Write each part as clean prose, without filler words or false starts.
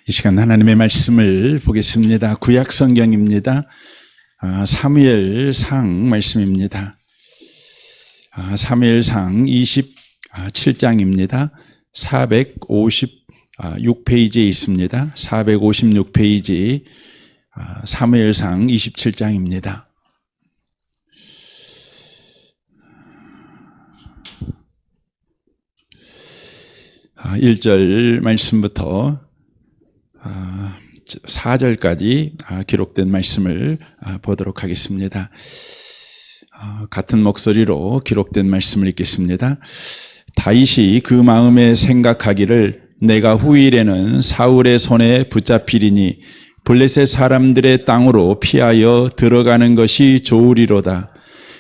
이 시간 하나님의 말씀을 보겠습니다. 구약 성경입니다. 사무엘상 말씀입니다. 사무엘상 27장입니다. 456페이지에 있습니다. 456페이지 사무엘상 27장입니다. 1절 말씀부터 4절까지 기록된 말씀을 보도록 하겠습니다. 같은 목소리로 기록된 말씀을 읽겠습니다. 다윗이 그 마음에 생각하기를 내가 후일에는 사울의 손에 붙잡히리니 블레셋 사람들의 땅으로 피하여 들어가는 것이 좋으리로다.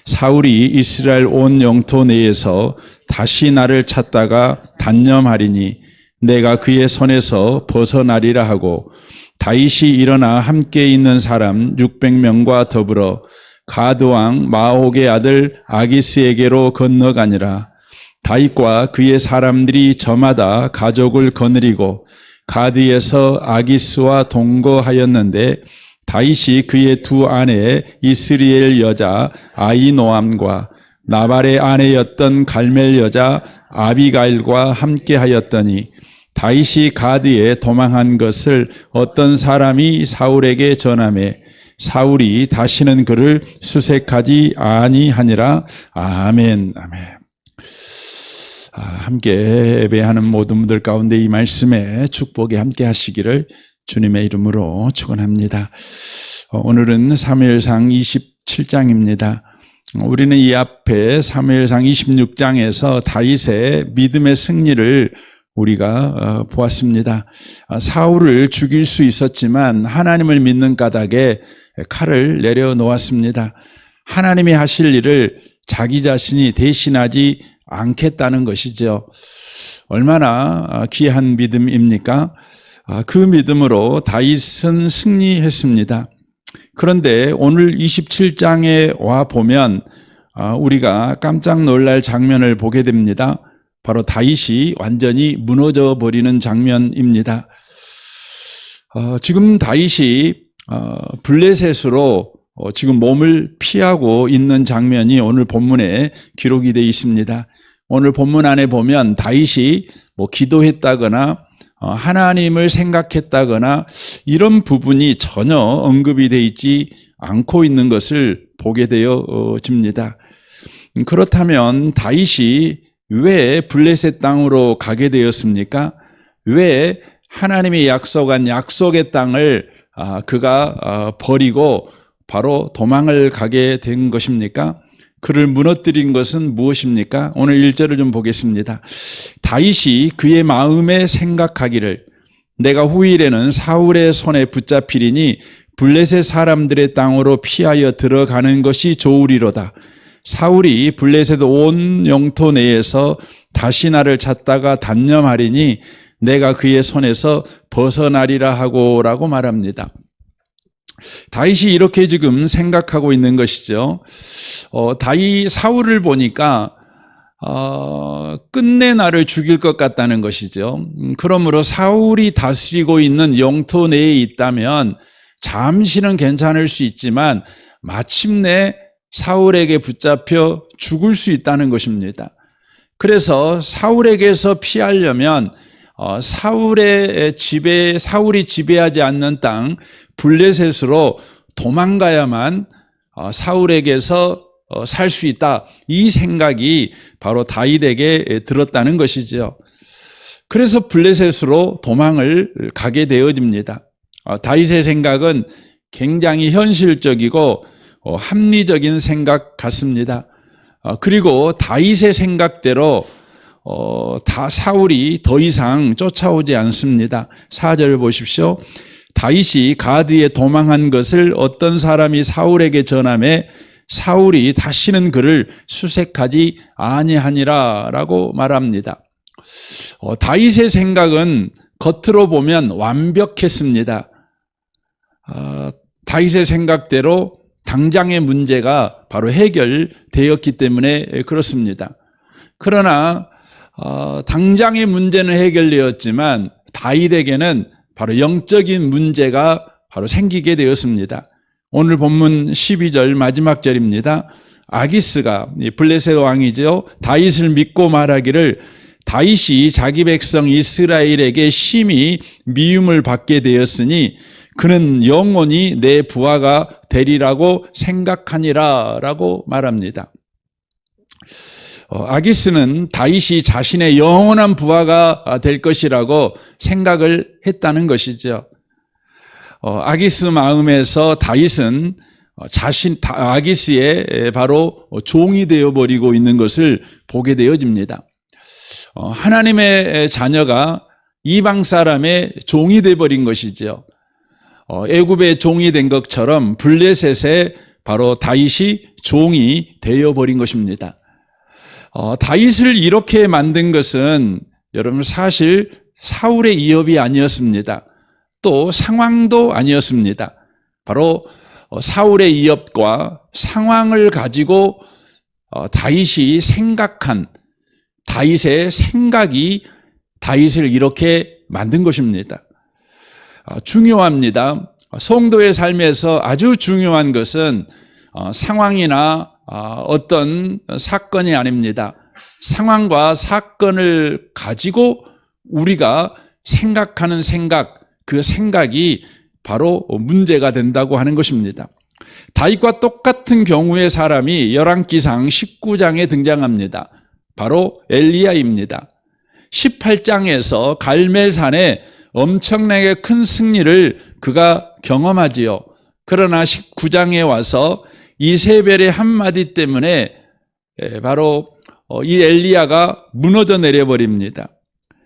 사울이 이스라엘 온 영토 내에서 다시 나를 찾다가 단념하리니 내가 그의 손에서 벗어나리라 하고 다윗이 일어나 함께 있는 사람 600명과 더불어 가드왕 마옥의 아들 아기스에게로 건너가니라. 다윗과 그의 사람들이 저마다 가족을 거느리고 가드에서 아기스와 동거하였는데 다윗이 그의 두 아내 이스리엘 여자 아히노암과 나발의 아내였던 갈멜 여자 아비가일과 함께하였더니 다윗이 가드에 도망한 것을 어떤 사람이 사울에게 전하매 사울이 다시는 그를 수색하지 아니하니라. 아멘. 아멘. 함께 예배하는 모든 분들 가운데 이 말씀에 축복이 함께 하시기를 주님의 이름으로 축원합니다. 오늘은 사무엘상 27장입니다. 우리는 이 앞에 사무엘상 26장에서 다윗의 믿음의 승리를 우리가 보았습니다. 사울을 죽일 수 있었지만 하나님을 믿는 까닭에 칼을 내려놓았습니다. 하나님이 하실 일을 자기 자신이 대신하지 않겠다는 것이죠. 얼마나 귀한 믿음입니까? 그 믿음으로 다윗은 승리했습니다. 그런데 오늘 27장에 와 보면 우리가 깜짝 놀랄 장면을 보게 됩니다. 바로 다윗이 완전히 무너져 버리는 장면입니다. 지금 다윗이 블레셋으로 지금 몸을 피하고 있는 장면이 오늘 본문에 기록이 되어 있습니다. 오늘 본문 안에 보면 다윗이 기도했다거나 하나님을 생각했다거나 이런 부분이 전혀 언급이 되어 있지 않고 있는 것을 보게 되어집니다. 그렇다면 다윗이 왜 블레셋 땅으로 가게 되었습니까? 왜 하나님이 약속한 약속의 땅을 그가 버리고 바로 도망을 가게 된 것입니까? 그를 무너뜨린 것은 무엇입니까? 오늘 1절을 좀 보겠습니다. 다윗이 그의 마음에 생각하기를 내가 후일에는 사울의 손에 붙잡히리니 블레셋 사람들의 땅으로 피하여 들어가는 것이 좋으리로다. 사울이 블레셋 온 영토 내에서 다시 나를 찾다가 단념하리니 내가 그의 손에서 벗어나리라 하고 라고 말합니다. 다윗이 이렇게 지금 생각하고 있는 것이죠. 사울을 보니까 끝내 나를 죽일 것 같다는 것이죠. 그러므로 사울이 다스리고 있는 영토 내에 있다면 잠시는 괜찮을 수 있지만 마침내 사울에게 붙잡혀 죽을 수 있다는 것입니다. 그래서 사울에게서 피하려면 사울이 지배하지 않는 땅 블레셋으로 도망가야만 사울에게서 살 수 있다. 이 생각이 바로 다윗에게 들었다는 것이죠. 그래서 블레셋으로 도망을 가게 되어집니다. 다윗의 생각은 굉장히 현실적이고 합리적인 생각 같습니다. 그리고 다윗의 생각대로 사울이 더 이상 쫓아오지 않습니다. 4절을 보십시오. 다윗이 가드에 도망한 것을 어떤 사람이 사울에게 전하매 사울이 다시는 그를 수색하지 아니하니라 라고 말합니다. 다윗의 생각은 겉으로 보면 완벽했습니다. 다윗의 생각대로 당장의 문제가 바로 해결되었기 때문에 그렇습니다. 그러나 당장의 문제는 해결되었지만 다윗에게는 바로 영적인 문제가 바로 생기게 되었습니다. 오늘 본문 12절 마지막 절입니다. 아기스가 블레셋 왕이죠. 다윗을 믿고 말하기를 다윗이 자기 백성 이스라엘에게 심히 미움을 받게 되었으니 그는 영원히 내 부하가 되리라고 생각하니라 라고 말합니다. 아기스는 다윗이 자신의 영원한 부하가 될 것이라고 생각을 했다는 것이죠. 아기스 마음에서 다윗은 아기스의 바로 종이 되어버리고 있는 것을 보게 되어집니다. 하나님의 자녀가 이방 사람의 종이 되어버린 것이죠. 애굽의 종이 된 것처럼 블레셋의 바로 다윗이 종이 되어버린 것입니다. 다윗을 이렇게 만든 것은 여러분 사실 사울의 이업이 아니었습니다. 또 상황도 아니었습니다. 바로 사울의 이업과 상황을 가지고 다윗이 생각한 다윗의 생각이 다윗을 이렇게 만든 것입니다. 중요합니다. 성도의 삶에서 아주 중요한 것은 상황이나 어떤 사건이 아닙니다. 상황과 사건을 가지고 우리가 생각하는 생각, 그 생각이 바로 문제가 된다고 하는 것입니다. 다윗과 똑같은 경우의 사람이 열왕기상 19장에 등장합니다. 바로 엘리야입니다. 18장에서 갈멜산에 엄청나게 큰 승리를 그가 경험하지요. 그러나 19장에 와서 이세벨의 한마디 때문에 바로 이 엘리야가 무너져 내려버립니다.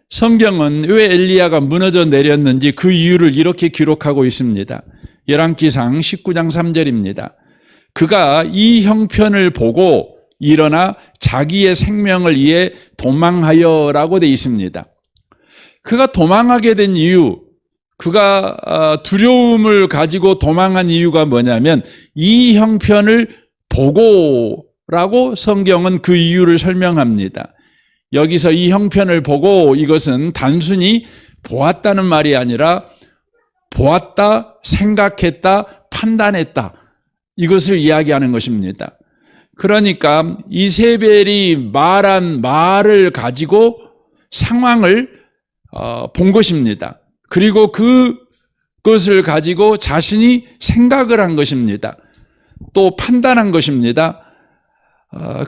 성경은 왜 엘리야가 무너져 내렸는지 그 이유를 이렇게 기록하고 있습니다. 열왕기상 19장 3절입니다. 그가 이 형편을 보고 일어나 자기의 생명을 위해 도망하여라고 되어 있습니다. 그가 도망하게 된 이유, 그가 두려움을 가지고 도망한 이유가 뭐냐면 이 형편을 보고라고 성경은 그 이유를 설명합니다. 여기서 이 형편을 보고 이것은 단순히 보았다는 말이 아니라 보았다, 생각했다, 판단했다. 이것을 이야기하는 것입니다. 그러니까 이세벨이 말한 말을 가지고 상황을 본 것입니다. 그리고 그것을 가지고 자신이 생각을 한 것입니다. 또 판단한 것입니다.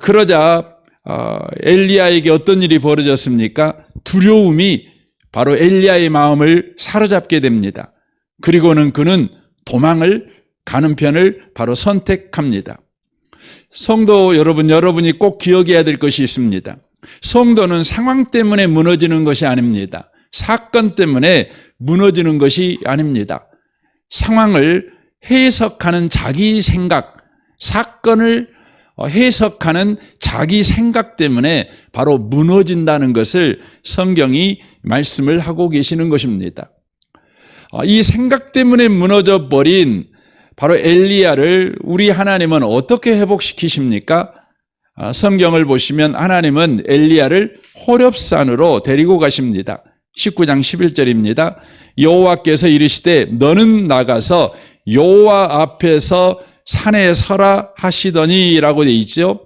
그러자 엘리야에게 어떤 일이 벌어졌습니까? 두려움이 바로 엘리야의 마음을 사로잡게 됩니다. 그리고는 그는 도망을 가는 편을 바로 선택합니다. 성도 여러분, 여러분이 꼭 기억해야 될 것이 있습니다. 성도는 상황 때문에 무너지는 것이 아닙니다. 사건 때문에 무너지는 것이 아닙니다. 상황을 해석하는 자기 생각, 사건을 해석하는 자기 생각 때문에 바로 무너진다는 것을 성경이 말씀을 하고 계시는 것입니다. 이 생각 때문에 무너져 버린 바로 엘리야를 우리 하나님은 어떻게 회복시키십니까? 성경을 보시면 하나님은 엘리야를 호렙산으로 데리고 가십니다. 19장 11절입니다. 여호와께서 이르시되 너는 나가서 여호와 앞에서 산에 서라 하시더니라고 되어 있죠.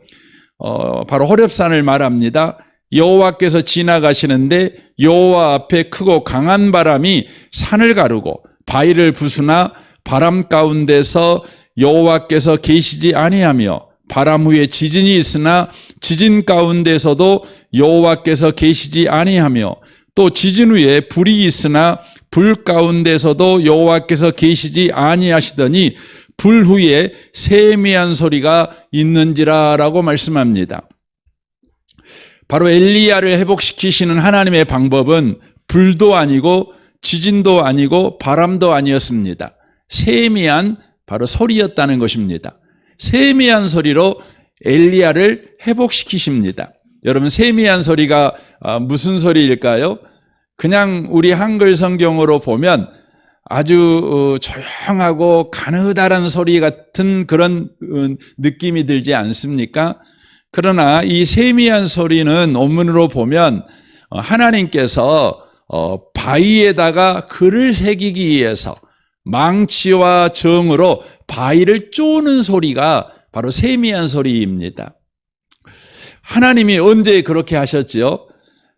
바로 호렙산을 말합니다. 여호와께서 지나가시는데 여호와 앞에 크고 강한 바람이 산을 가르고 바위를 부수나 바람 가운데서 여호와께서 계시지 아니하며 바람 후에 지진이 있으나 지진 가운데서도 여호와께서 계시지 아니하며 또 지진 후에 불이 있으나 불 가운데서도 여호와께서 계시지 아니하시더니 불 후에 세미한 소리가 있는지라라고 말씀합니다. 바로 엘리야를 회복시키시는 하나님의 방법은 불도 아니고 지진도 아니고 바람도 아니었습니다. 세미한 바로 소리였다는 것입니다. 세미한 소리로 엘리야를 회복시키십니다. 여러분, 세미한 소리가 무슨 소리일까요? 그냥 우리 한글 성경으로 보면 아주 조용하고 가느다란 소리 같은 그런 느낌이 들지 않습니까? 그러나 이 세미한 소리는 원문으로 보면 하나님께서 바위에다가 글을 새기기 위해서 망치와 정으로 바위를 쪼는 소리가 바로 세미한 소리입니다. 하나님이 언제 그렇게 하셨지요?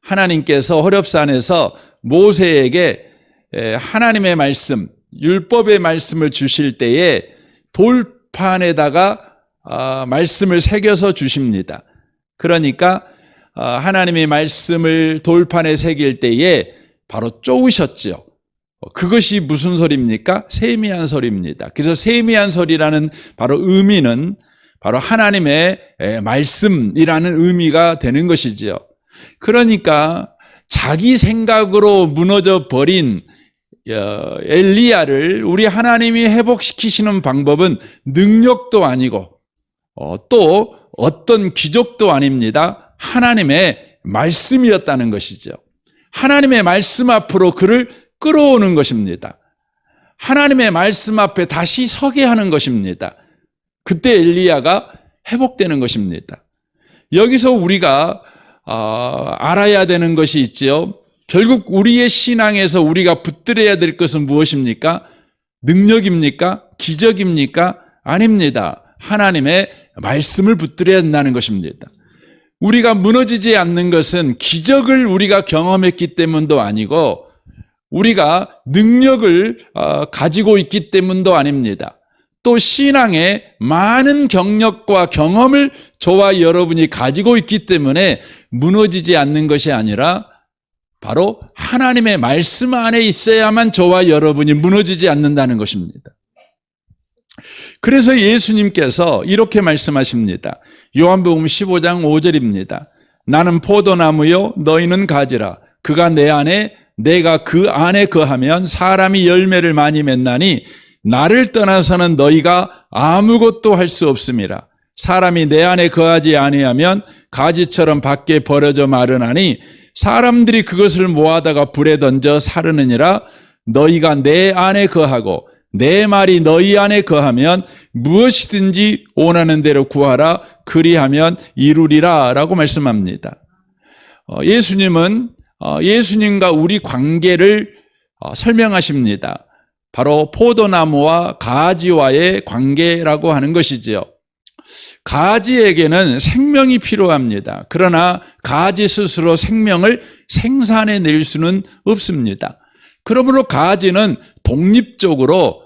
하나님께서 호렙산에서 모세에게 하나님의 말씀, 율법의 말씀을 주실 때에 돌판에다가 말씀을 새겨서 주십니다. 그러니까 하나님의 말씀을 돌판에 새길 때에 바로 쪼으셨죠. 그것이 무슨 소리입니까? 세미한 소리입니다. 그래서 세미한 소리라는 바로 의미는 바로 하나님의 말씀이라는 의미가 되는 것이지요. 그러니까 자기 생각으로 무너져 버린 엘리야를 우리 하나님이 회복시키시는 방법은 능력도 아니고 또 어떤 기적도 아닙니다. 하나님의 말씀이었다는 것이죠. 하나님의 말씀 앞으로 그를 끌어오는 것입니다. 하나님의 말씀 앞에 다시 서게 하는 것입니다. 그때 엘리야가 회복되는 것입니다. 여기서 우리가 알아야 되는 것이 있지요. 결국 우리의 신앙에서 우리가 붙들어야 될 것은 무엇입니까? 능력입니까? 기적입니까? 아닙니다. 하나님의 말씀을 붙들어야 된다는 것입니다. 우리가 무너지지 않는 것은 기적을 우리가 경험했기 때문도 아니고 우리가 능력을 가지고 있기 때문도 아닙니다. 또 신앙에 많은 경력과 경험을 저와 여러분이 가지고 있기 때문에 무너지지 않는 것이 아니라 바로 하나님의 말씀 안에 있어야만 저와 여러분이 무너지지 않는다는 것입니다. 그래서 예수님께서 이렇게 말씀하십니다. 요한복음 15장 5절입니다. 나는 포도나무요 너희는 가지라. 그가 내 안에 내가 그 안에 거하면 사람이 열매를 많이 맺나니 나를 떠나서는 너희가 아무것도 할 수 없음이라. 사람이 내 안에 거하지 아니하면 가지처럼 밖에 버려져 마르나니 사람들이 그것을 모아다가 불에 던져 사르느니라. 너희가 내 안에 거하고 내 말이 너희 안에 거하면 무엇이든지 원하는 대로 구하라. 그리하면 이루리라 라고 말씀합니다. 예수님은 예수님과 우리 관계를 설명하십니다. 바로 포도나무와 가지와의 관계라고 하는 것이지요. 가지에게는 생명이 필요합니다. 그러나 가지 스스로 생명을 생산해낼 수는 없습니다. 그러므로 가지는 독립적으로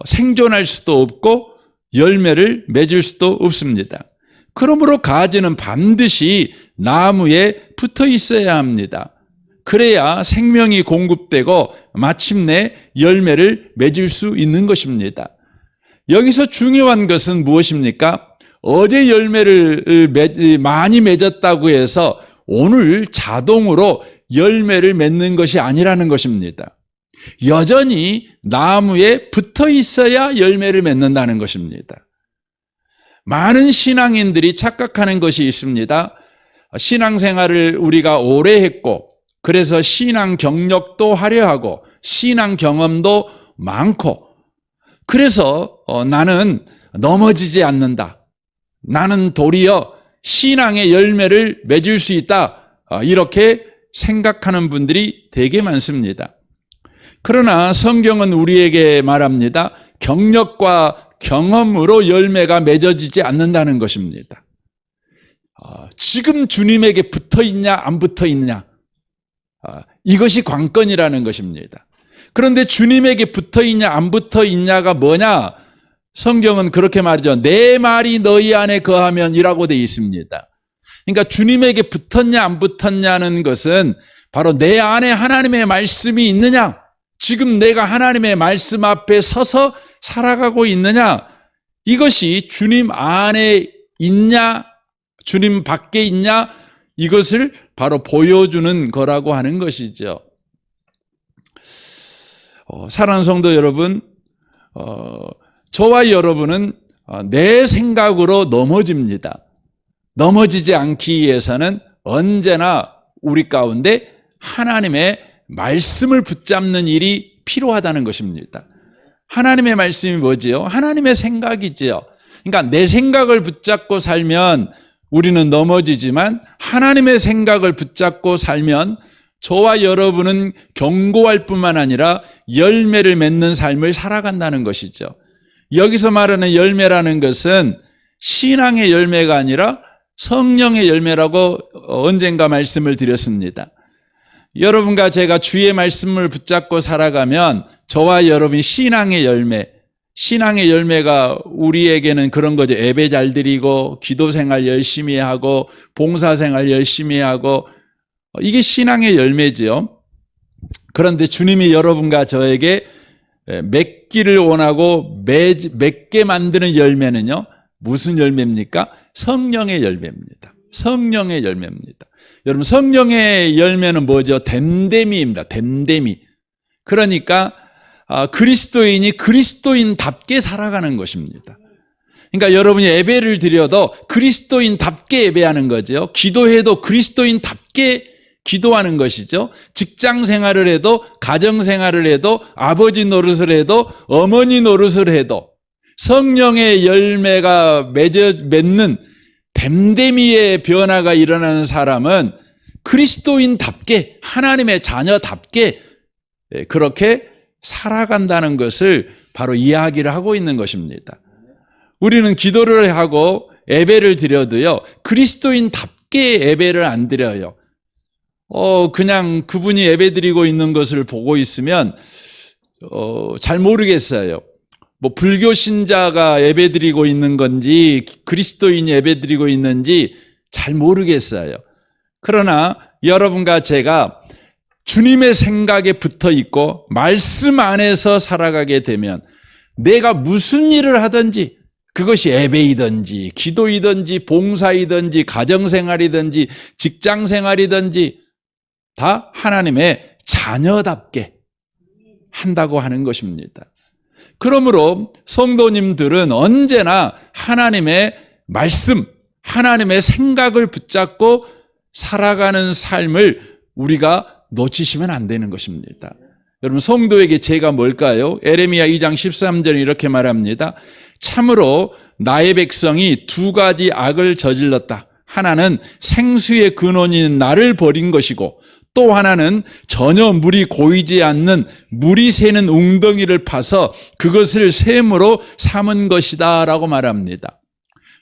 생존할 수도 없고 열매를 맺을 수도 없습니다. 그러므로 가지는 반드시 나무에 붙어 있어야 합니다. 그래야 생명이 공급되고 마침내 열매를 맺을 수 있는 것입니다. 여기서 중요한 것은 무엇입니까? 어제 열매를 많이 맺었다고 해서 오늘 자동으로 열매를 맺는 것이 아니라는 것입니다. 여전히 나무에 붙어 있어야 열매를 맺는다는 것입니다. 많은 신앙인들이 착각하는 것이 있습니다. 신앙생활을 우리가 오래 했고 그래서 신앙 경력도 화려하고 신앙 경험도 많고 그래서 나는 넘어지지 않는다. 나는 도리어 신앙의 열매를 맺을 수 있다. 이렇게 생각하는 분들이 되게 많습니다. 그러나 성경은 우리에게 말합니다. 경력과 경험으로 열매가 맺어지지 않는다는 것입니다. 지금 주님에게 붙어 있냐 안 붙어 있냐 이것이 관건이라는 것입니다. 그런데 주님에게 붙어 있냐 안 붙어 있냐가 뭐냐? 성경은 그렇게 말이죠. 내 말이 너희 안에 거하면 이라고 되어 있습니다. 그러니까 주님에게 붙었냐 안 붙었냐는 것은 바로 내 안에 하나님의 말씀이 있느냐, 지금 내가 하나님의 말씀 앞에 서서 살아가고 있느냐, 이것이 주님 안에 있냐 주님 밖에 있냐, 이것을 바로 보여주는 거라고 하는 것이죠. 사랑하는 성도 여러분, 저와 여러분은 내 생각으로 넘어집니다. 넘어지지 않기 위해서는 언제나 우리 가운데 하나님의 말씀을 붙잡는 일이 필요하다는 것입니다. 하나님의 말씀이 뭐지요? 하나님의 생각이지요. 그러니까 내 생각을 붙잡고 살면 우리는 넘어지지만 하나님의 생각을 붙잡고 살면 저와 여러분은 경고할 뿐만 아니라 열매를 맺는 삶을 살아간다는 것이죠. 여기서 말하는 열매라는 것은 신앙의 열매가 아니라 성령의 열매라고 언젠가 말씀을 드렸습니다. 여러분과 제가 주의 말씀을 붙잡고 살아가면 저와 여러분이 신앙의 열매가 우리에게는 그런 거죠. 예배 잘 드리고 기도 생활 열심히 하고 봉사 생활 열심히 하고 이게 신앙의 열매지요. 그런데 주님이 여러분과 저에게 맺기를 원하고 맺게 만드는 열매는요. 무슨 열매입니까? 성령의 열매입니다. 성령의 열매입니다. 여러분, 성령의 열매는 뭐죠? 됨됨이입니다. 됨됨이. 그러니까 그리스도인이 그리스도인답게 살아가는 것입니다. 그러니까 여러분이 예배를 드려도 그리스도인답게 예배하는 거죠. 기도해도 그리스도인답게 기도하는 것이죠. 직장 생활을 해도, 가정 생활을 해도, 아버지 노릇을 해도, 어머니 노릇을 해도 성령의 열매가 맺는 됨됨이의 변화가 일어나는 사람은 그리스도인답게, 하나님의 자녀답게 그렇게 살아간다는 것을 바로 이야기를 하고 있는 것입니다. 우리는 기도를 하고 예배를 드려도요, 그리스도인답게 예배를 안 드려요. 그냥 그분이 예배 드리고 있는 것을 보고 있으면 잘 모르겠어요. 뭐 불교 신자가 예배 드리고 있는 건지 그리스도인이 예배 드리고 있는지 잘 모르겠어요. 그러나 여러분과 제가 주님의 생각에 붙어 있고 말씀 안에서 살아가게 되면 내가 무슨 일을 하든지, 그것이 예배이든지 기도이든지 봉사이든지 가정생활이든지 직장생활이든지 다 하나님의 자녀답게 한다고 하는 것입니다. 그러므로 성도님들은 언제나 하나님의 말씀, 하나님의 생각을 붙잡고 살아가는 삶을 우리가 놓치시면 안 되는 것입니다. 여러분, 성도에게 죄가 뭘까요? 에레미야 2장 13절에 이렇게 말합니다. 참으로 나의 백성이 두 가지 악을 저질렀다. 하나는 생수의 근원인 나를 버린 것이고, 또 하나는 전혀 물이 고이지 않는 물이 새는 웅덩이를 파서 그것을 샘으로 삼은 것이다 라고 말합니다.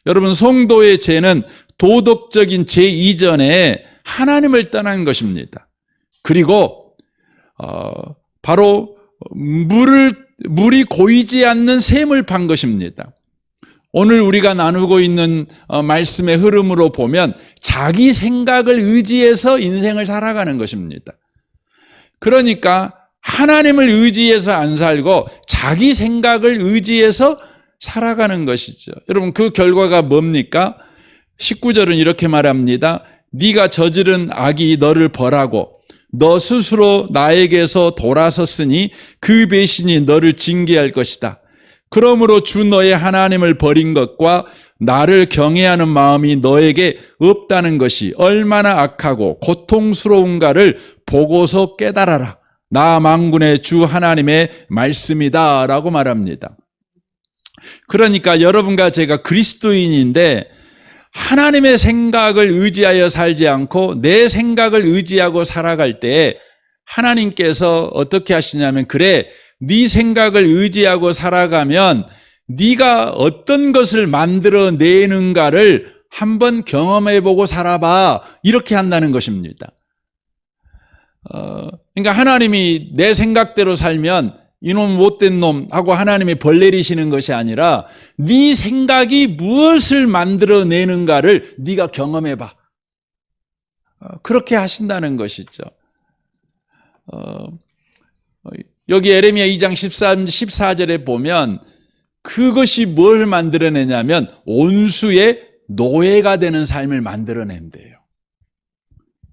여러분, 성도의 죄는 도덕적인 죄 이전에 하나님을 떠난 것입니다. 그리고 바로 물이 고이지 않는 샘을 판 것입니다. 오늘 우리가 나누고 있는 말씀의 흐름으로 보면 자기 생각을 의지해서 인생을 살아가는 것입니다. 그러니까 하나님을 의지해서 안 살고 자기 생각을 의지해서 살아가는 것이죠. 여러분, 그 결과가 뭡니까? 19절은 이렇게 말합니다. 네가 저지른 악이 너를 벌하고 너 스스로 나에게서 돌아섰으니 그 배신이 너를 징계할 것이다. 그러므로 주 너의 하나님을 버린 것과 나를 경외하는 마음이 너에게 없다는 것이 얼마나 악하고 고통스러운가를 보고서 깨달아라. 나 만군의 주 하나님의 말씀이다 라고 말합니다. 그러니까 여러분과 제가 그리스도인인데 하나님의 생각을 의지하여 살지 않고 내 생각을 의지하고 살아갈 때 하나님께서 어떻게 하시냐면, 그래, 네 생각을 의지하고 살아가면 네가 어떤 것을 만들어내는가를 한번 경험해보고 살아봐, 이렇게 한다는 것입니다. 그러니까 하나님이 내 생각대로 살면 이놈 못된 놈 하고 하나님이 벌 내리시는 것이 아니라 네 생각이 무엇을 만들어내는가를 네가 경험해봐, 그렇게 하신다는 것이죠. 여기 에레미야 2장 14절에 보면 그것이 뭘 만들어내냐면 온수의 노예가 되는 삶을 만들어낸대요.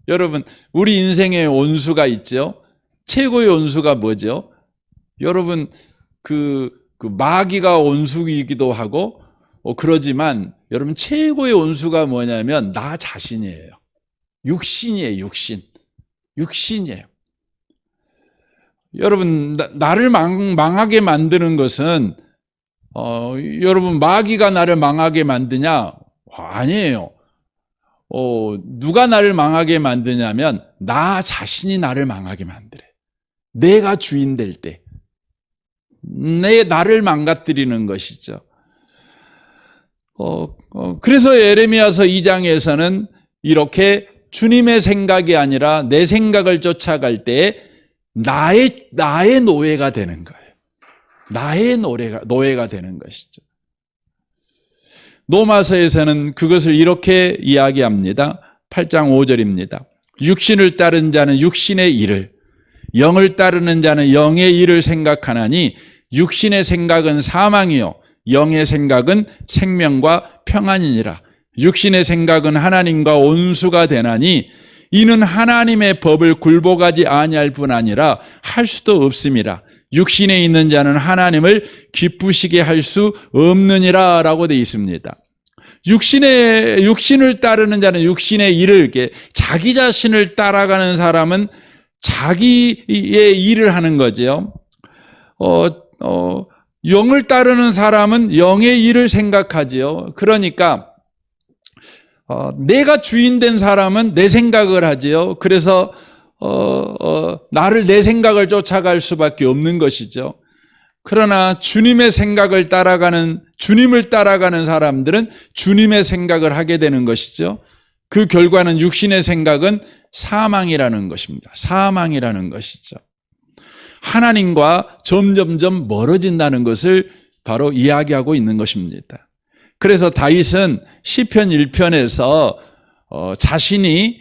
여러분, 우리 인생에 온수가 있죠. 최고의 온수가 뭐죠? 여러분, 그 마귀가 온수이기도 하고 그러지만 여러분, 최고의 온수가 뭐냐면 나 자신이에요. 육신이에요. 육신이에요. 여러분, 나를 망하게 만드는 것은 여러분, 마귀가 나를 망하게 만드냐? 아니에요. 누가 나를 망하게 만드냐면 나 자신이 나를 망하게 만들어요. 내가 주인 될 때. 나를 망가뜨리는 것이죠. 그래서 예레미야서 2장에서는 이렇게 주님의 생각이 아니라 내 생각을 쫓아갈 때 나의 노예가 되는 거예요. 나의 노예가 되는 것이죠. 로마서에서는 그것을 이렇게 이야기합니다. 8장 5절입니다. 육신을 따른 자는 육신의 일을, 영을 따르는 자는 영의 일을 생각하나니 육신의 생각은 사망이요 영의 생각은 생명과 평안이니라. 육신의 생각은 하나님과 온수가 되나니 이는 하나님의 법을 굴복하지 아니할 뿐 아니라 할 수도 없음이라. 육신에 있는 자는 하나님을 기쁘시게 할 수 없느니라 라고 되어 있습니다. 육신을 따르는 자는 육신의 일을, 자기 자신을 따라가는 사람은 자기의 일을 하는 거죠. 영을 따르는 사람은 영의 일을 생각하지요. 그러니까 내가 주인 된 사람은 내 생각을 하지요. 그래서 내 생각을 쫓아갈 수밖에 없는 것이죠. 그러나 주님의 생각을 주님을 따라가는 사람들은 주님의 생각을 하게 되는 것이죠. 그 결과는 육신의 생각은 사망이라는 것입니다. 사망이라는 것이죠. 하나님과 점점점 멀어진다는 것을 바로 이야기하고 있는 것입니다. 그래서 다윗은 시편 1편에서 자신이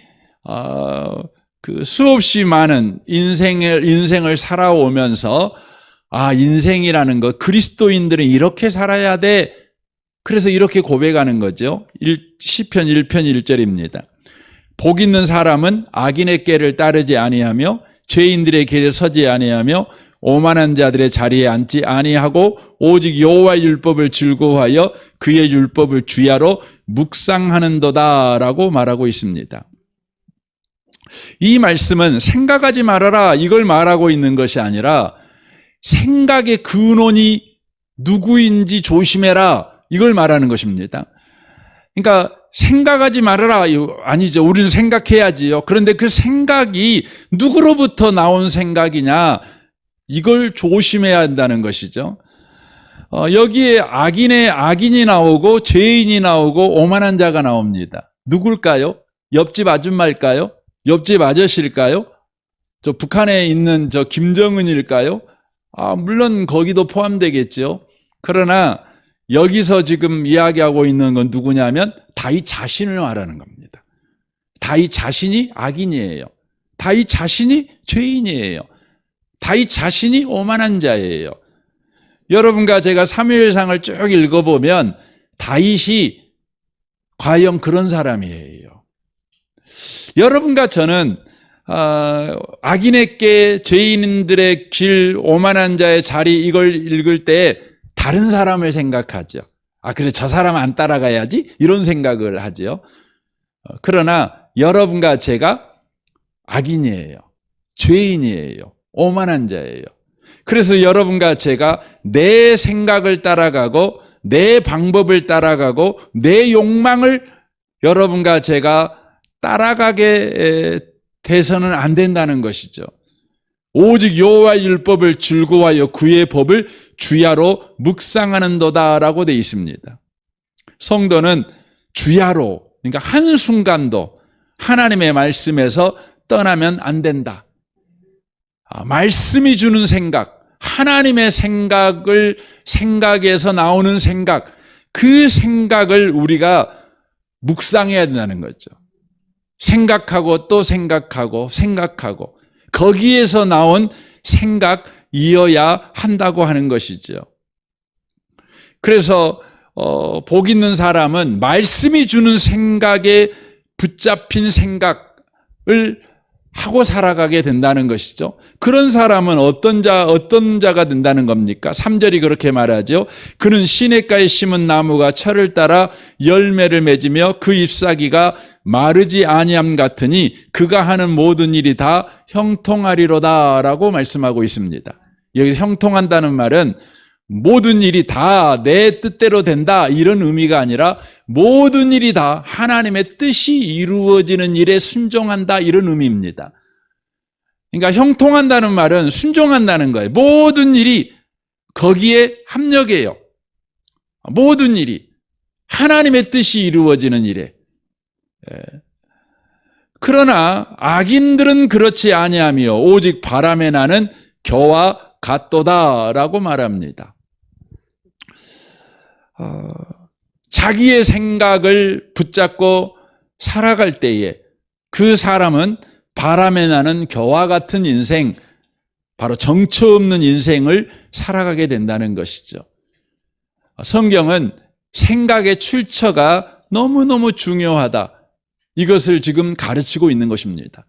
그 수없이 많은 인생을 살아오면서 인생이라는 것, 그리스도인들은 이렇게 살아야 돼. 그래서 이렇게 고백하는 거죠. 시편 1편 1절입니다. 복 있는 사람은 악인의 꾀를 따르지 아니하며 죄인들의 길에 서지 아니하며 오만한 자들의 자리에 앉지 아니하고 오직 여호와의 율법을 즐거워하여 그의 율법을 주야로 묵상하는도다라고 말하고 있습니다. 이 말씀은 생각하지 말아라 이걸 말하고 있는 것이 아니라 생각의 근원이 누구인지 조심해라 이걸 말하는 것입니다. 그러니까 생각하지 말아라 아니죠. 우리는 생각해야지요. 그런데 그 생각이 누구로부터 나온 생각이냐 이걸 조심해야 한다는 것이죠. 여기에 악인이 나오고 죄인이 나오고 오만한 자가 나옵니다. 누굴까요? 옆집 아줌마일까요? 옆집 아저씨일까요? 저 북한에 있는 저 김정은일까요? 물론 거기도 포함되겠죠. 그러나 여기서 지금 이야기하고 있는 건 누구냐면 다윗 자신을 말하는 겁니다. 다윗 자신이 악인이에요. 다윗 자신이 죄인이에요. 다윗 자신이 오만한 자예요. 여러분과 제가 사무엘상을 쭉 읽어보면 다윗이 과연 그런 사람이에요. 여러분과 저는 악인의 꾀, 죄인들의 길, 오만한 자의 자리 이걸 읽을 때 다른 사람을 생각하죠. 그래 저 사람 안 따라가야지 이런 생각을 하죠. 그러나 여러분과 제가 악인이에요. 죄인이에요. 오만한 자예요. 그래서 여러분과 제가 내 생각을 따라가고 내 방법을 따라가고 내 욕망을 여러분과 제가 따라가게 돼서는 안 된다는 것이죠. 오직 여호와의 율법을 즐거워하여 그의 법을 주야로 묵상하는도다라고 되어 있습니다. 성도는 주야로, 그러니까 한순간도 하나님의 말씀에서 떠나면 안 된다. 말씀이 주는 생각, 하나님의 생각에서 나오는 생각, 그 생각을 우리가 묵상해야 된다는 거죠. 생각하고 또 생각하고 거기에서 나온 생각이어야 한다고 하는 것이죠. 그래서 복 있는 사람은 말씀이 주는 생각에 붙잡힌 생각을 하고 살아가게 된다는 것이죠. 그런 사람은 어떤 자가 된다는 겁니까? 3절이 그렇게 말하죠. 그는 시냇가에 심은 나무가 철을 따라 열매를 맺으며 그 잎사귀가 마르지 아니함 같으니 그가 하는 모든 일이 다 형통하리로다 라고 말씀하고 있습니다. 여기서 형통한다는 말은 모든 일이 다 내 뜻대로 된다 이런 의미가 아니라 모든 일이 다 하나님의 뜻이 이루어지는 일에 순종한다 이런 의미입니다. 그러니까 형통한다는 말은 순종한다는 거예요. 모든 일이 거기에 합력해요. 모든 일이 하나님의 뜻이 이루어지는 일에. 그러나 악인들은 그렇지 아니하며 오직 바람에 나는 겨와 같도다라고 말합니다. 자기의 생각을 붙잡고 살아갈 때에 그 사람은 바람에 나는 겨와 같은 인생, 바로 정처 없는 인생을 살아가게 된다는 것이죠. 성경은 생각의 출처가 너무너무 중요하다. 이것을 지금 가르치고 있는 것입니다.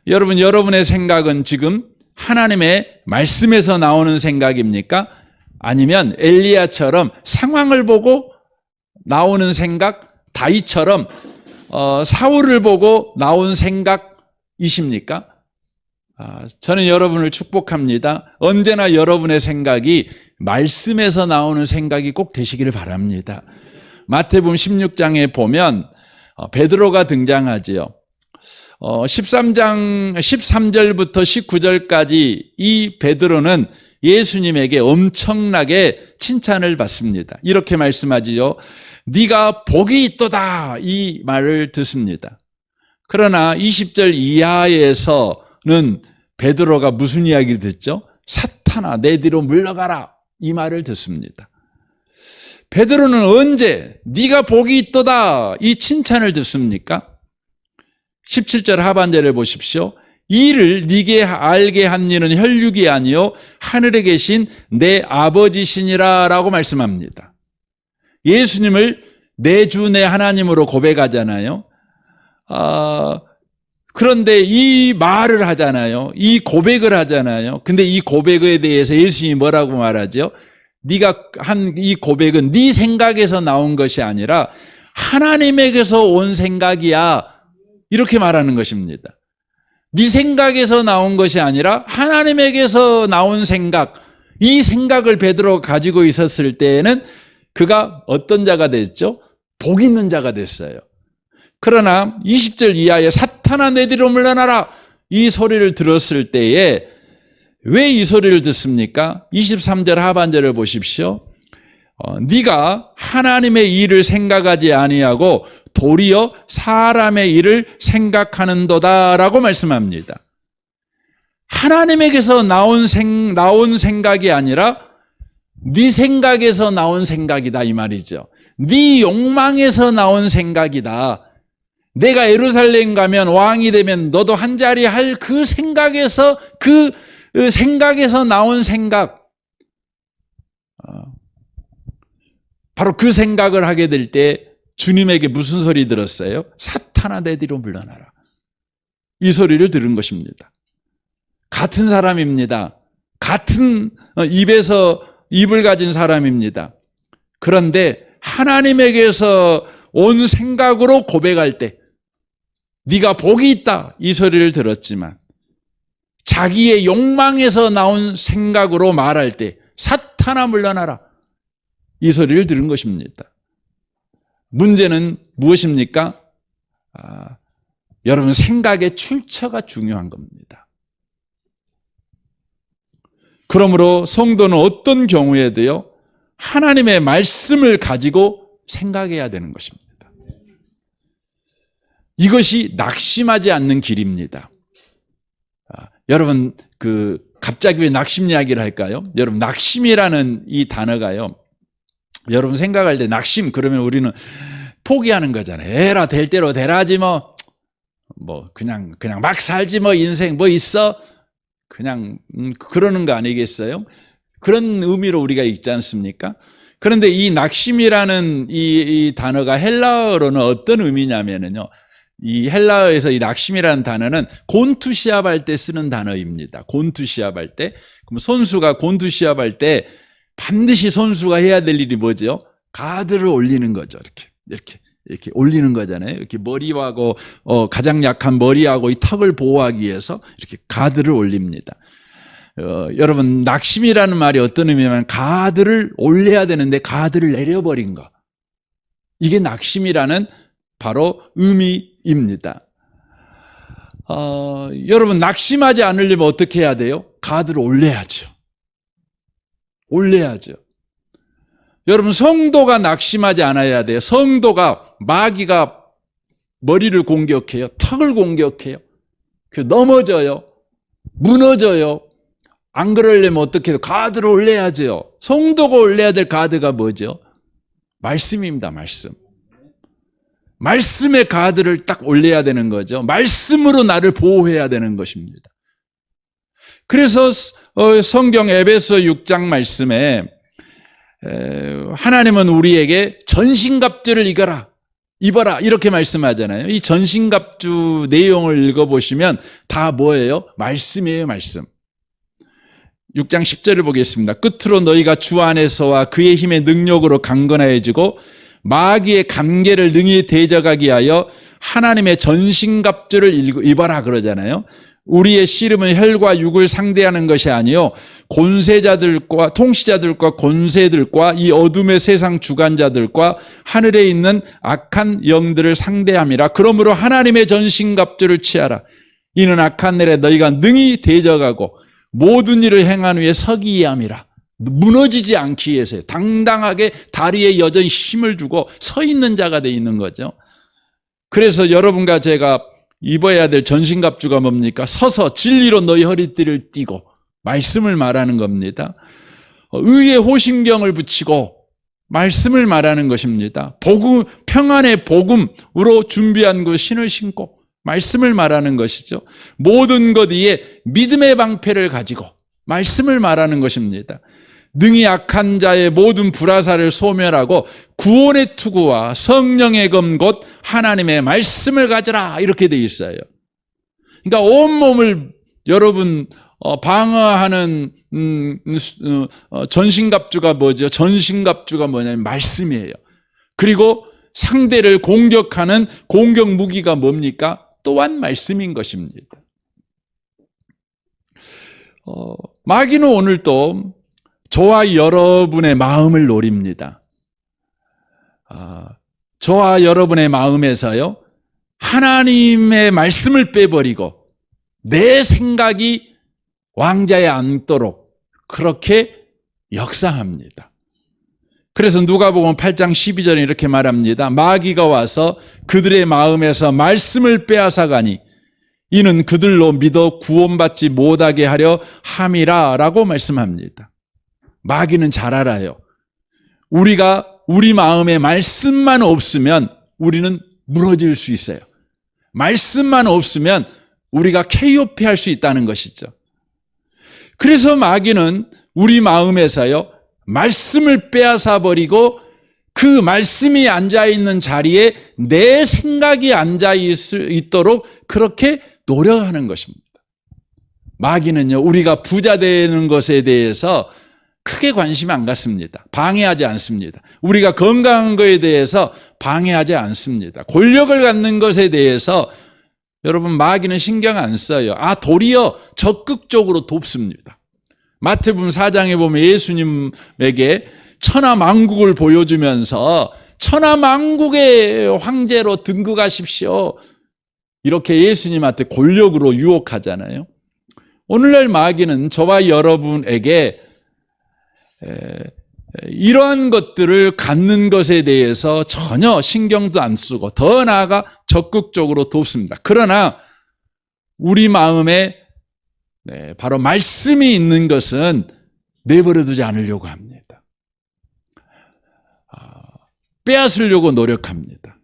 여러분, 여러분의 생각은 지금 하나님의 말씀에서 나오는 생각입니까? 아니면 엘리야처럼 상황을 보고 나오는 생각, 다윗처럼 사울을 보고 나온 생각이십니까? 저는 여러분을 축복합니다. 언제나 여러분의 생각이 말씀에서 나오는 생각이 꼭 되시기를 바랍니다. 마태복음 16장에 보면 베드로가 등장하지요. 13절부터 19절까지 이 베드로는 예수님에게 엄청나게 칭찬을 받습니다. 이렇게 말씀하지요. 네가 복이 있도다 이 말을 듣습니다. 그러나 20절 이하에서는 베드로가 무슨 이야기를 듣죠? 사탄아 내 뒤로 물러가라 이 말을 듣습니다. 베드로는 언제 네가 복이 있도다 이 칭찬을 듣습니까? 17절 하반절에 보십시오. 이를 네게 알게 한 이는 혈육이 아니요 하늘에 계신 내 아버지시니라 라고 말씀합니다. 예수님을 내 주 내 하나님으로 고백하잖아요. 그런데 이 말을 하잖아요. 이 고백을 하잖아요. 근데 이 고백에 대해서 예수님이 뭐라고 말하죠? 네가 한 이 고백은 네 생각에서 나온 것이 아니라 하나님에게서 온 생각이야. 이렇게 말하는 것입니다. 네 생각에서 나온 것이 아니라 하나님에게서 나온 생각, 이 생각을 베드로가 가지고 있었을 때에는 그가 어떤 자가 됐죠? 복 있는 자가 됐어요. 그러나 20절 이하에 사탄아 내 뒤로 물러나라 이 소리를 들었을 때에 왜 이 소리를 듣습니까? 23절 하반절을 보십시오. 네가 하나님의 일을 생각하지 아니하고 도리어 사람의 일을 생각하는도다라고 말씀합니다. 하나님에게서 나온 생각이 아니라 네 생각에서 나온 생각이다 이 말이죠. 네 욕망에서 나온 생각이다. 내가 예루살렘 가면 왕이 되면 너도 한 자리 할 그 생각에서 나온 생각. 바로 그 생각을 하게 될 때 주님에게 무슨 소리 들었어요? 사탄아 내 뒤로 물러나라. 이 소리를 들은 것입니다. 같은 사람입니다. 같은 입에서 입을 가진 사람입니다. 그런데 하나님에게서 온 생각으로 고백할 때 네가 복이 있다 이 소리를 들었지만 자기의 욕망에서 나온 생각으로 말할 때 사탄아 물러나라 이 소리를 들은 것입니다. 문제는 무엇입니까? 여러분 생각의 출처가 중요한 겁니다. 그러므로 성도는 어떤 경우에도요 하나님의 말씀을 가지고 생각해야 되는 것입니다. 이것이 낙심하지 않는 길입니다. 여러분 갑자기 왜 낙심 이야기를 할까요? 여러분 낙심이라는 이 단어가요. 여러분 생각할 때 낙심 그러면 우리는 포기하는 거잖아요. 에라 될 대로 되라지 뭐 그냥 막 살지 뭐 인생 뭐 있어 그냥 그러는 거 아니겠어요? 그런 의미로 우리가 읽지 않습니까? 그런데 이 낙심이라는 이 단어가 헬라어로는 어떤 의미냐면요. 이 헬라어에서 이 낙심이라는 단어는 곤투 시합할 때 쓰는 단어입니다. 곤투 시합할 때. 그럼 선수가 곤투 시합할 때 반드시 선수가 해야 될 일이 뭐죠? 가드를 올리는 거죠. 이렇게 올리는 거잖아요. 이렇게 머리하고 가장 약한 머리하고 이 턱을 보호하기 위해서 이렇게 가드를 올립니다. 여러분 낙심이라는 말이 어떤 의미냐면 가드를 올려야 되는데 가드를 내려버린 거. 이게 낙심이라는 바로 의미입니다. 여러분 낙심하지 않으려면 어떻게 해야 돼요? 가드를 올려야죠. 올려야죠. 여러분 성도가 낙심하지 않아야 돼요. 성도가 마귀가 머리를 공격해요. 턱을 공격해요. 넘어져요. 무너져요. 안 그러려면 어떻게 해요? 가드를 올려야죠. 성도가 올려야 될 가드가 뭐죠? 말씀입니다. 말씀. 말씀의 가드를 딱 올려야 되는 거죠. 말씀으로 나를 보호해야 되는 것입니다. 그래서 성경 에베소 6장 말씀에 하나님은 우리에게 전신갑주를 입어라 이렇게 말씀하잖아요. 이 전신갑주 내용을 읽어보시면 다 뭐예요? 말씀이에요. 말씀. 6장 10절을 보겠습니다. 끝으로 너희가 주 안에서와 그의 힘의 능력으로 강건해지고 마귀의 간계를 능히 대적하기 위하여 하나님의 전신갑주를 입어라 그러잖아요. 우리의 씨름은 혈과 육을 상대하는 것이 아니요 권세자들과 통치자들과 권세들과 이 어둠의 세상 주관자들과 하늘에 있는 악한 영들을 상대함이라. 그러므로 하나님의 전신갑주를 취하라. 이는 악한 날에 너희가 능히 대적하고 모든 일을 행한 후에 서기 위함이라. 무너지지 않기 위해서요. 당당하게 다리에 여전히 힘을 두고 서 있는 자가 돼 있는 거죠. 그래서 여러분과 제가 입어야 될 전신갑주가 뭡니까? 서서 진리로 너희 허리띠를 띠고 말씀을 말하는 겁니다. 의의 호심경을 붙이고 말씀을 말하는 것입니다. 복음, 평안의 복음으로 준비한 그 신을 신고 말씀을 말하는 것이죠. 모든 것 위에 믿음의 방패를 가지고 말씀을 말하는 것입니다. 능히 악한 자의 모든 불화살을 소멸하고 구원의 투구와 성령의 검 곧 하나님의 말씀을 가져라 이렇게 돼 있어요. 그러니까 온몸을 여러분 방어하는 전신갑주가 뭐죠? 전신갑주가 뭐냐면 말씀이에요. 그리고 상대를 공격하는 공격 무기가 뭡니까? 또한 말씀인 것입니다. 마귀는 오늘 또 저와 여러분의 마음을 노립니다. 저와 여러분의 마음에서요, 하나님의 말씀을 빼버리고 내 생각이 왕자에 앉도록 그렇게 역사합니다. 그래서 누가복음 8장 12절에 이렇게 말합니다. 마귀가 와서 그들의 마음에서 말씀을 빼앗아가니 이는 그들로 믿어 구원받지 못하게 하려 함이라 라고 말씀합니다. 마귀는 잘 알아요. 우리가 우리 마음에 말씀만 없으면 우리는 무너질 수 있어요. 말씀만 없으면 우리가 KOP 할 수 있다는 것이죠. 그래서 마귀는 우리 마음에서요, 말씀을 빼앗아 버리고 그 말씀이 앉아있는 자리에 내 생각이 앉아있도록 그렇게 노력하는 것입니다. 마귀는요, 우리가 부자 되는 것에 대해서 크게 관심 안 갖습니다. 방해하지 않습니다. 우리가 건강한 것에 대해서 방해하지 않습니다. 권력을 갖는 것에 대해서 여러분 마귀는 신경 안 써요. 도리어 적극적으로 돕습니다. 마태복음 4장에 보면 예수님에게 천하만국을 보여주면서 천하만국의 황제로 등극하십시오. 이렇게 예수님한테 권력으로 유혹하잖아요. 오늘날 마귀는 저와 여러분에게 이러한 것들을 갖는 것에 대해서 전혀 신경도 안 쓰고 더 나아가 적극적으로 돕습니다. 그러나 우리 마음에 바로 말씀이 있는 것은 내버려두지 않으려고 합니다. 빼앗으려고 노력합니다.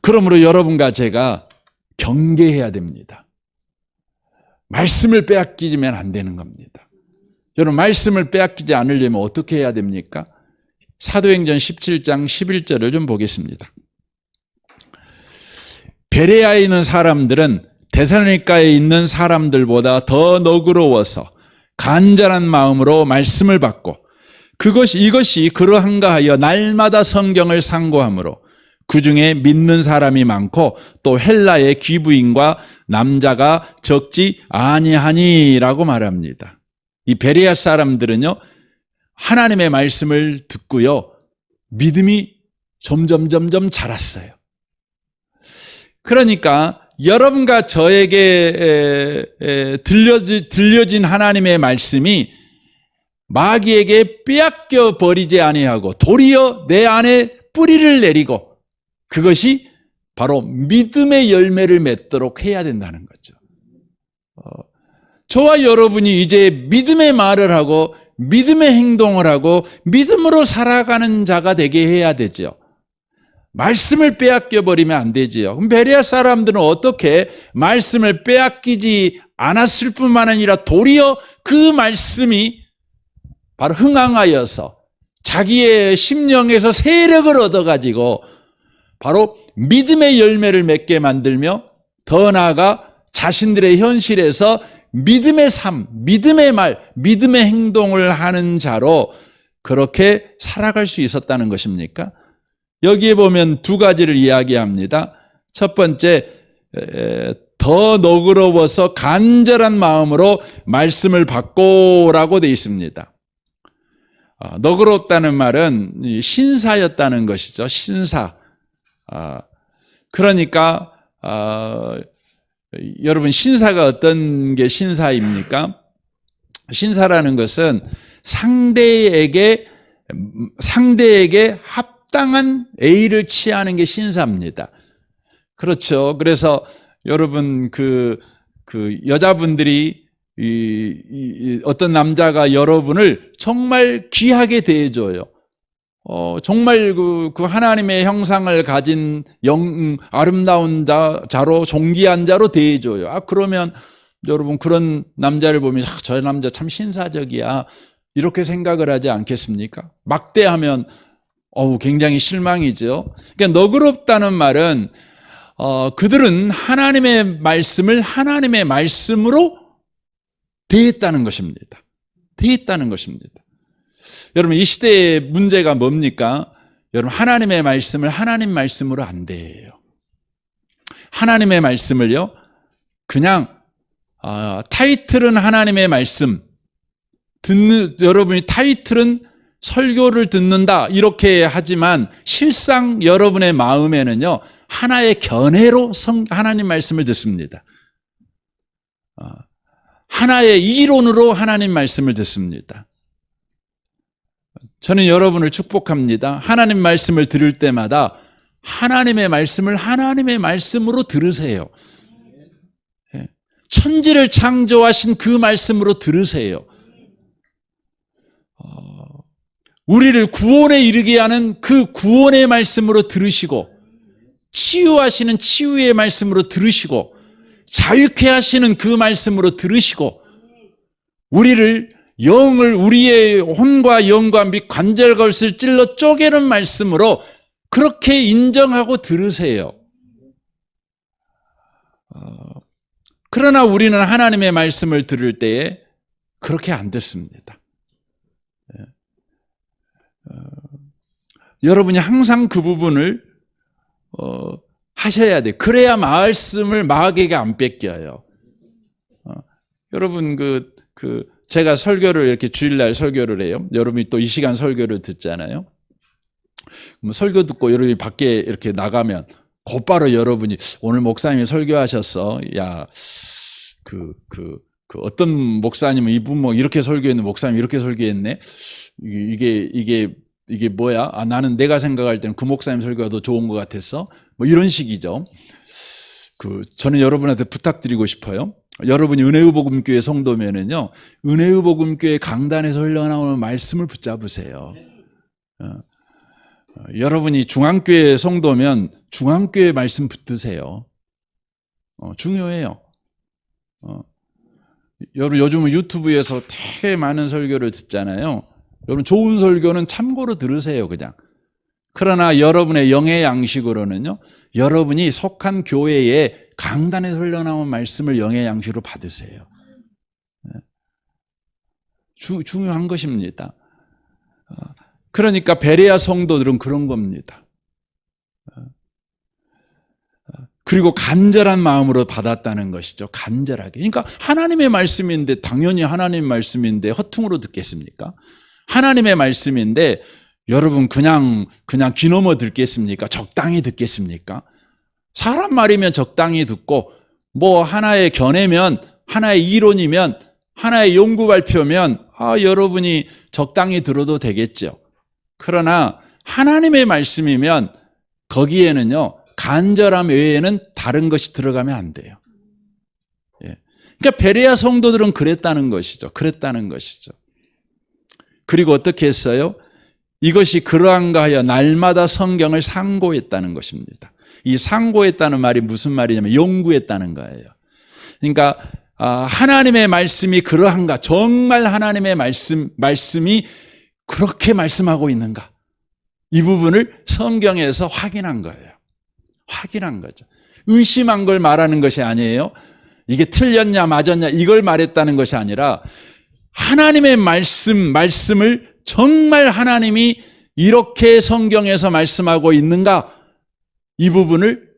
그러므로 여러분과 제가 경계해야 됩니다. 말씀을 빼앗기면 안 되는 겁니다. 여러분 말씀을 빼앗기지 않으려면 어떻게 해야 됩니까? 사도행전 17장 11절을 좀 보겠습니다. 베레아에 있는 사람들은 데살로니가에 있는 사람들보다 더 너그러워서 간절한 마음으로 말씀을 받고 이것이 그러한가 하여 날마다 성경을 상고하므로 그 중에 믿는 사람이 많고 또 헬라의 귀부인과 남자가 적지 아니하니라고 말합니다. 이 베레아 사람들은요, 하나님의 말씀을 듣고요, 믿음이 점점 자랐어요. 그러니까 여러분과 저에게 들려진 하나님의 말씀이 마귀에게 빼앗겨 버리지 아니하고 도리어 내 안에 뿌리를 내리고 그것이 바로 믿음의 열매를 맺도록 해야 된다는 거죠. 저와 여러분이 이제 믿음의 말을 하고 믿음의 행동을 하고 믿음으로 살아가는 자가 되게 해야 되죠. 말씀을 빼앗겨 버리면 안 되지요. 그럼 베레아 사람들은 어떻게 말씀을 빼앗기지 않았을 뿐만 아니라 도리어 그 말씀이 바로 흥황하여서 자기의 심령에서 세력을 얻어가지고 바로 믿음의 열매를 맺게 만들며 더 나아가 자신들의 현실에서 믿음의 삶, 믿음의 말, 믿음의 행동을 하는 자로 그렇게 살아갈 수 있었다는 것입니까? 여기에 보면 두 가지를 이야기합니다. 첫 번째, 더 너그러워서 간절한 마음으로 말씀을 받고라고 되어 있습니다. 너그럽다는 말은 신사였다는 것이죠. 신사. 그러니까 여러분, 신사가 어떤 게 신사입니까? 신사라는 것은 상대에게 합당한 A를 취하는 게 신사입니다. 그렇죠. 그래서 여러분 그 여자분들이 어떤 남자가 여러분을 정말 귀하게 대해줘요. 정말 그 하나님의 형상을 가진 아름다운 자로 존귀한 자로 대해줘요. 그러면 여러분 그런 남자를 보면 저 남자 참 신사적이야 이렇게 생각을 하지 않겠습니까? 막대하면 굉장히 실망이죠. 그러니까 너그럽다는 말은 그들은 하나님의 말씀을 하나님의 말씀으로 대했다는 것입니다. 대했다는 것입니다. 여러분, 이 시대의 문제가 뭡니까? 여러분, 하나님의 말씀을 하나님 말씀으로 안 대해요. 하나님의 말씀을요, 그냥 타이틀은 하나님의 말씀, 여러분이 타이틀은 설교를 듣는다 이렇게 하지만 실상 여러분의 마음에는요, 하나의 견해로 하나님 말씀을 듣습니다. 하나의 이론으로 하나님 말씀을 듣습니다. 저는 여러분을 축복합니다. 하나님 말씀을 들을 때마다 하나님의 말씀을 하나님의 말씀으로 들으세요. 천지를 창조하신 그 말씀으로 들으세요. 우리를 구원에 이르게 하는 그 구원의 말씀으로 들으시고, 치유하시는 치유의 말씀으로 들으시고, 자유케 하시는 그 말씀으로 들으시고, 우리의 혼과 영과 및 관절것을 찔러 쪼개는 말씀으로 그렇게 인정하고 들으세요. 그러나 우리는 하나님의 말씀을 들을 때에 그렇게 안 듣습니다. 여러분이 항상 그 부분을 하셔야 돼요. 그래야 말씀을 마귀에게 안 뺏겨요. 여러분 제가 설교를 이렇게 주일날 설교를 해요. 여러분이 또 이 시간 설교를 듣잖아요. 설교 듣고 여러분이 밖에 이렇게 나가면 곧바로 여러분이 오늘 목사님이 설교하셨어. 야, 어떤 목사님은 이분 뭐 이렇게 설교했는데 목사님 이렇게 설교했네. 이게 뭐야? 나는 내가 생각할 때는 그 목사님 설교가 더 좋은 것 같았어. 뭐 이런 식이죠. 저는 여러분한테 부탁드리고 싶어요. 여러분이 은혜의 복음교회 성도면은요, 은혜의 복음교회 강단에서 흘러나오는 말씀을 붙잡으세요. 여러분이 중앙교회 성도면 중앙교회 말씀 붙드세요. 중요해요. 여러분 요즘은 유튜브에서 되게 많은 설교를 듣잖아요. 여러분 좋은 설교는 참고로 들으세요, 그냥. 그러나 여러분의 영의 양식으로는요, 여러분이 속한 교회에 강단에서 흘러나온 말씀을 영의 양식으로 받으세요. 중요한 것입니다. 그러니까 베레아 성도들은 그런 겁니다. 그리고 간절한 마음으로 받았다는 것이죠. 간절하게. 그러니까 하나님의 말씀인데, 당연히 하나님의 말씀인데 허퉁으로 듣겠습니까? 하나님의 말씀인데 여러분 그냥 귀넘어 듣겠습니까? 적당히 듣겠습니까? 사람 말이면 적당히 듣고, 뭐 하나의 견해면, 하나의 이론이면, 하나의 연구 발표면 여러분이 적당히 들어도 되겠죠. 그러나 하나님의 말씀이면 거기에는요, 간절함 외에는 다른 것이 들어가면 안 돼요. 예. 그러니까 베레아 성도들은 그랬다는 것이죠. 그리고 어떻게 했어요? 이것이 그러한가 하여 날마다 성경을 상고했다는 것입니다. 이 상고했다는 말이 무슨 말이냐면 연구했다는 거예요. 그러니까 하나님의 말씀이 그러한가, 정말 하나님의 말씀이 그렇게 말씀하고 있는가, 이 부분을 성경에서 확인한 거예요. 확인한 거죠. 의심한 걸 말하는 것이 아니에요. 이게 틀렸냐 맞았냐 이걸 말했다는 것이 아니라 하나님의 말씀을 정말 하나님이 이렇게 성경에서 말씀하고 있는가, 이 부분을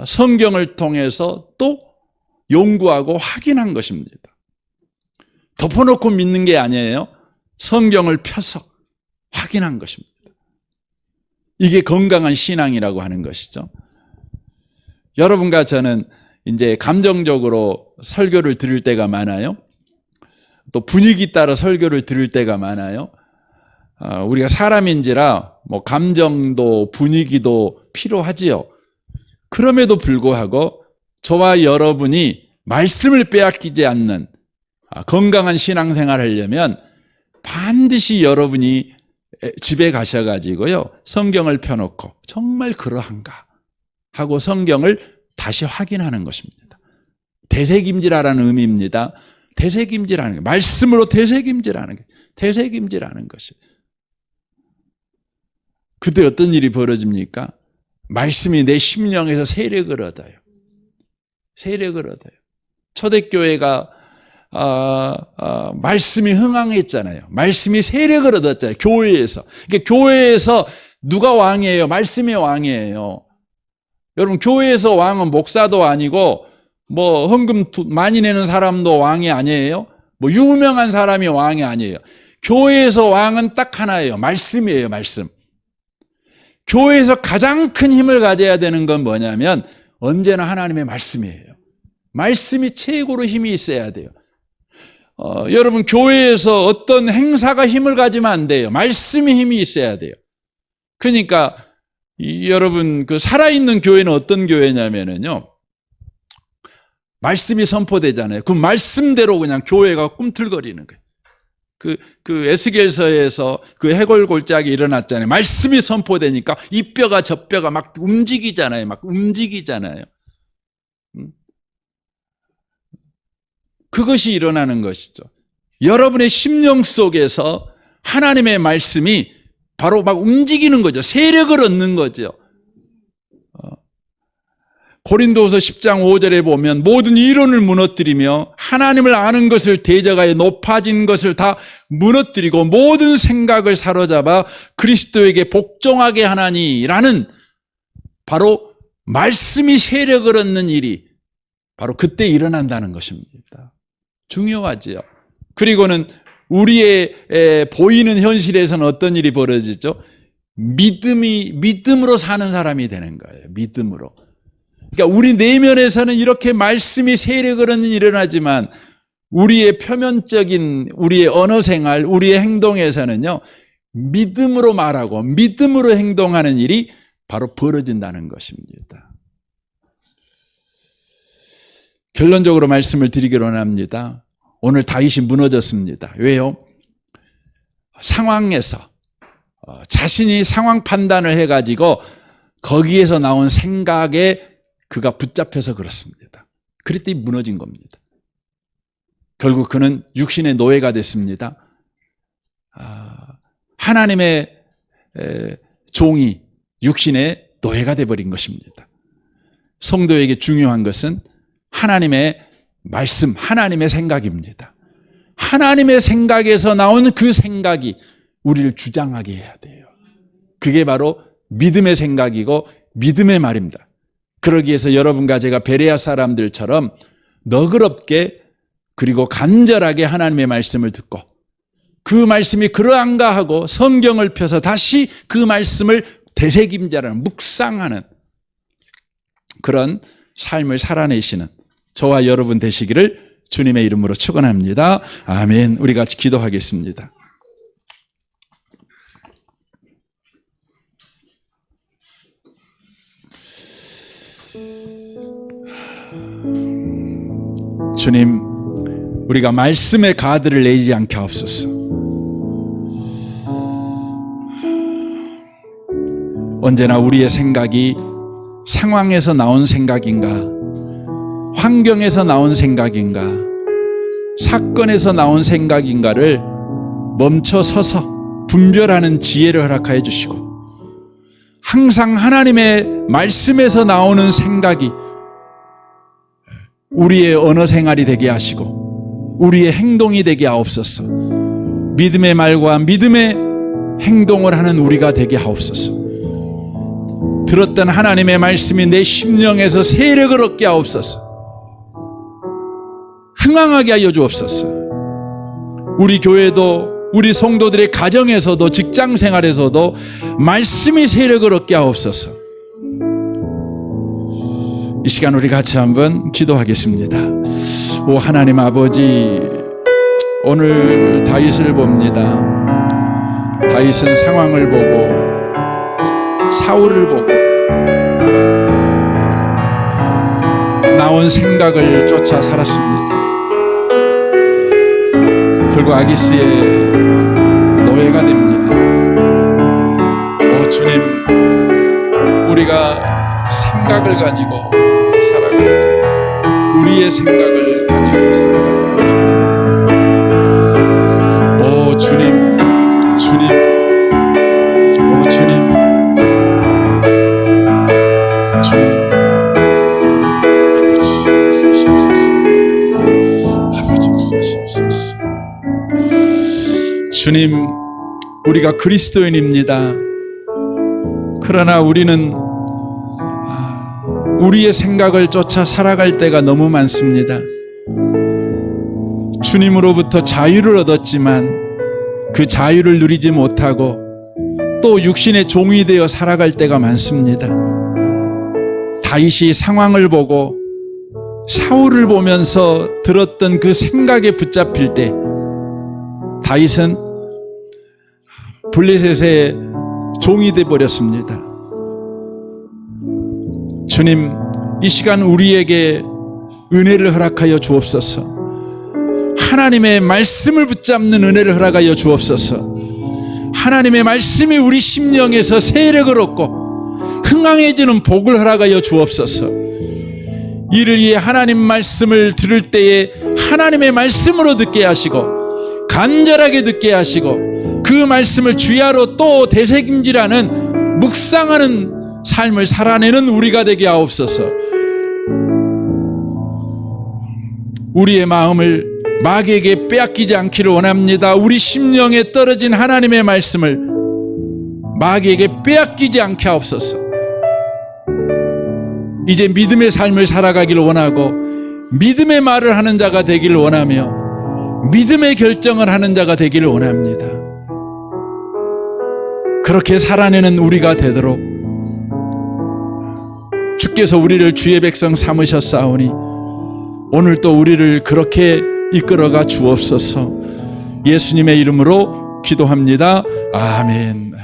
성경을 통해서 또 연구하고 확인한 것입니다. 덮어놓고 믿는 게 아니에요. 성경을 펴서 확인한 것입니다. 이게 건강한 신앙이라고 하는 것이죠. 여러분과 저는 이제 감정적으로 설교를 들을 때가 많아요. 또 분위기 따라 설교를 들을 때가 많아요. 우리가 사람인지라 뭐 감정도 분위기도 필요하지요. 그럼에도 불구하고 저와 여러분이 말씀을 빼앗기지 않는 건강한 신앙생활을 하려면 반드시 여러분이 집에 가셔가지고요, 성경을 펴놓고 정말 그러한가 하고 성경을 다시 확인하는 것입니다. 되새김질하라는 의미입니다. 되새김질하는 게, 말씀으로 되새김질하는 것이. 그때 어떤 일이 벌어집니까? 말씀이 내 심령에서 세력을 얻어요. 초대교회가 말씀이 흥황했잖아요. 말씀이 세력을 얻었잖아요. 교회에서. 그러니까 교회에서 누가 왕이에요? 말씀이 왕이에요. 여러분, 교회에서 왕은 목사도 아니고 뭐 헌금 많이 내는 사람도 왕이 아니에요. 뭐 유명한 사람이 왕이 아니에요. 교회에서 왕은 딱 하나예요. 말씀이에요. 말씀. 교회에서 가장 큰 힘을 가져야 되는 건 뭐냐면 언제나 하나님의 말씀이에요. 말씀이 최고로 힘이 있어야 돼요. 여러분, 교회에서 어떤 행사가 힘을 가지면 안 돼요. 말씀이 힘이 있어야 돼요. 그러니까 여러분, 그 살아있는 교회는 어떤 교회냐면요, 말씀이 선포되잖아요. 그 말씀대로 그냥 교회가 꿈틀거리는 거예요. 그 에스겔서에서 그 해골골짜기 일어났잖아요. 말씀이 선포되니까 이 뼈가 저 뼈가 막 움직이잖아요. 그것이 일어나는 것이죠. 여러분의 심령 속에서 하나님의 말씀이 바로 막 움직이는 거죠. 세력을 얻는 거죠. 고린도후서 10장 5절에 보면 모든 이론을 무너뜨리며 하나님을 아는 것을 대적하여 높아진 것을 다 무너뜨리고 모든 생각을 사로잡아 그리스도에게 복종하게 하나니라는, 바로 말씀이 세력을 얻는 일이 바로 그때 일어난다는 것입니다. 중요하지요. 그리고는 우리의 보이는 현실에서는 어떤 일이 벌어지죠? 믿음으로 사는 사람이 되는 거예요. 믿음으로. 그러니까 우리 내면에서는 이렇게 말씀이 세력을 얻는 일이 일어나지만 우리의 표면적인 우리의 언어 생활, 우리의 행동에서는요, 믿음으로 말하고 믿음으로 행동하는 일이 바로 벌어진다는 것입니다. 결론적으로 말씀을 드리기로 합니다. 오늘 다윗이 무너졌습니다. 왜요? 상황에서 자신이 상황 판단을 해가지고 거기에서 나온 생각에 그가 붙잡혀서 그렇습니다. 그랬더니 무너진 겁니다. 결국 그는 육신의 노예가 됐습니다. 하나님의 종이 육신의 노예가 돼버린 것입니다. 성도에게 중요한 것은 하나님의 말씀, 하나님의 생각입니다. 하나님의 생각에서 나온 그 생각이 우리를 주장하게 해야 돼요. 그게 바로 믿음의 생각이고 믿음의 말입니다. 그러기 위해서 여러분과 제가 베레아 사람들처럼 너그럽게 그리고 간절하게 하나님의 말씀을 듣고 그 말씀이 그러한가 하고 성경을 펴서 다시 그 말씀을 되새김질하는 묵상하는 그런 삶을 살아내시는 저와 여러분 되시기를 주님의 이름으로 축원합니다. 아멘. 우리 같이 기도하겠습니다. 주님, 우리가 말씀의 가드를 내지 않게 하옵소서. 언제나 우리의 생각이 상황에서 나온 생각인가, 환경에서 나온 생각인가, 사건에서 나온 생각인가를 멈춰 서서 분별하는 지혜를 허락하여 주시고, 항상 하나님의 말씀에서 나오는 생각이 우리의 언어 생활이 되게 하시고 우리의 행동이 되게 하옵소서. 믿음의 말과 믿음의 행동을 하는 우리가 되게 하옵소서. 들었던 하나님의 말씀이 내 심령에서 세력을 얻게 하옵소서. 흥황하게 하여 주옵소서. 우리 교회도 우리 성도들의 가정에서도 직장 생활에서도 말씀이 세력을 얻게 하옵소서. 이 시간 우리 같이 한번 기도하겠습니다. 오 하나님 아버지, 오늘 다윗을 봅니다. 다윗은 상황을 보고 사울을 보고 나온 생각을 쫓아 살았습니다. 결국 아기스의 노예가 됩니다. 오 주님, 우리가 생각을 가지고 살아갈 때 우리의 생각을 가지고 살아가자. 오 주님, 주님, 오 주님, 주님, 아버지 역사시옵소서. 아버지 역사시옵소서. 주님, 우리가 그리스도인입니다. 그러나 우리는 우리의 생각을 쫓아 살아갈 때가 너무 많습니다. 주님으로부터 자유를 얻었지만 그 자유를 누리지 못하고 또 육신의 종이 되어 살아갈 때가 많습니다. 다윗이 상황을 보고 사울을 보면서 들었던 그 생각에 붙잡힐 때 다윗은 블레셋의 종이 되어 버렸습니다. 주님, 이 시간 우리에게 은혜를 허락하여 주옵소서. 하나님의 말씀을 붙잡는 은혜를 허락하여 주옵소서. 하나님의 말씀이 우리 심령에서 세력을 얻고 흥황해지는 복을 허락하여 주옵소서. 이를 위해 하나님 말씀을 들을 때에 하나님의 말씀으로 듣게 하시고 간절하게 듣게 하시고 그 말씀을 주야로 또 되새김질하는 묵상하는 삶을 살아내는 우리가 되게 하옵소서. 우리의 마음을 마귀에게 빼앗기지 않기를 원합니다. 우리 심령에 떨어진 하나님의 말씀을 마귀에게 빼앗기지 않게 하옵소서. 이제 믿음의 삶을 살아가기를 원하고 믿음의 말을 하는 자가 되기를 원하며 믿음의 결정을 하는 자가 되기를 원합니다. 그렇게 살아내는 우리가 되도록 주께서 우리를 주의 백성 삼으셨사오니 오늘 또 우리를 그렇게 이끌어가 주옵소서. 예수님의 이름으로 기도합니다. 아멘.